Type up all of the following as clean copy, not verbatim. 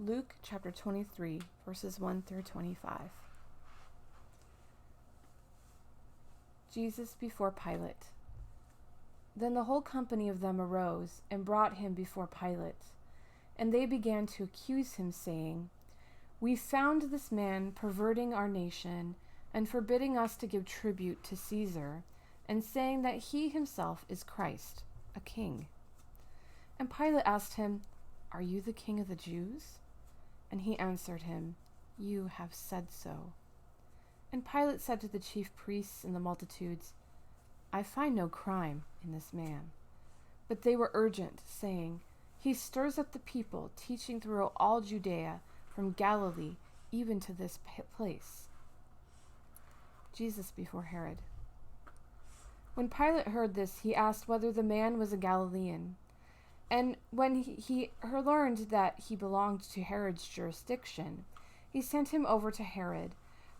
Luke chapter 23, verses 1 through 25. Jesus before Pilate. Then the whole company of them arose and brought him before Pilate. And they began to accuse him, saying, "We found this man perverting our nation and forbidding us to give tribute to Caesar, and saying that he himself is Christ, a king." And Pilate asked him, "Are you the king of the Jews?" And he answered him, "You have said so." And Pilate said to the chief priests and the multitudes, "I find no crime in this man." But they were urgent, saying, "He stirs up the people, teaching throughout all Judea, from Galilee even to this place." Jesus before Herod. When Pilate heard this, he asked whether the man was a Galilean. And when he learned that he belonged to Herod's jurisdiction, he sent him over to Herod,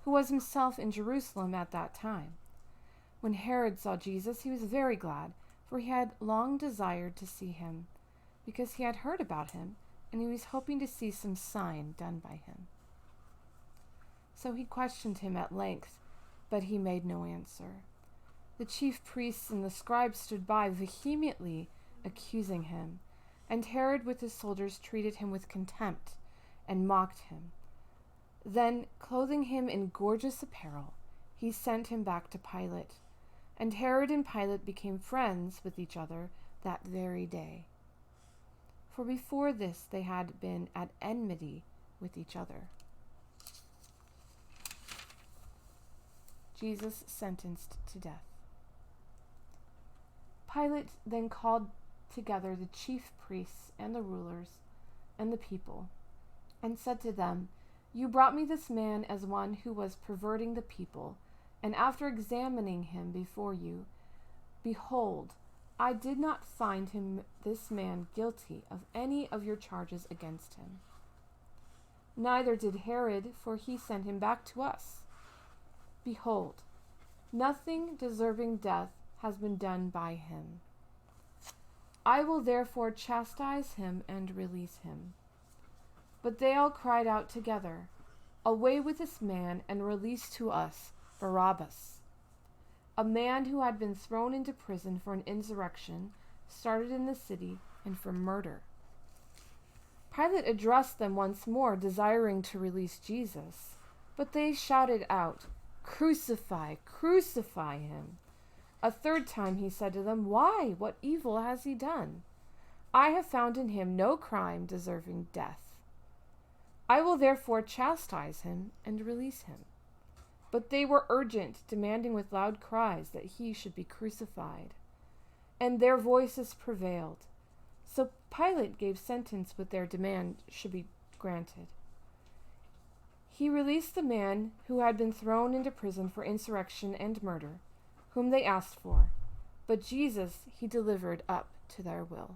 who was himself in Jerusalem at that time. When Herod saw Jesus, he was very glad, for he had long desired to see him, because he had heard about him, and he was hoping to see some sign done by him. So he questioned him at length, but he made no answer. The chief priests and the scribes stood by, vehemently accusing him, and Herod with his soldiers treated him with contempt and mocked him. Then, clothing him in gorgeous apparel, he sent him back to Pilate, and Herod and Pilate became friends with each other that very day. For before this they had been at enmity with each other. Jesus sentenced to death. Pilate then called together the chief priests and the rulers and the people, and said to them, "You brought me this man as one who was perverting the people, and after examining him before you, behold, I did not find this man guilty of any of your charges against him. Neither did Herod, for he sent him back to us. Behold, nothing deserving death has been done by him. I will therefore chastise him and release him." But they all cried out together, "Away with this man, and release to us Barabbas." A man who had been thrown into prison for an insurrection started in the city and for murder. Pilate addressed them once more, desiring to release Jesus. But they shouted out, "Crucify, crucify him." A third time he said to them, "Why? What evil has he done? I have found in him no crime deserving death. I will therefore chastise him and release him." But they were urgent, demanding with loud cries that he should be crucified. And their voices prevailed. So Pilate gave sentence what their demand should be granted. He released the man who had been thrown into prison for insurrection and murder, whom they asked for, but Jesus he delivered up to their will.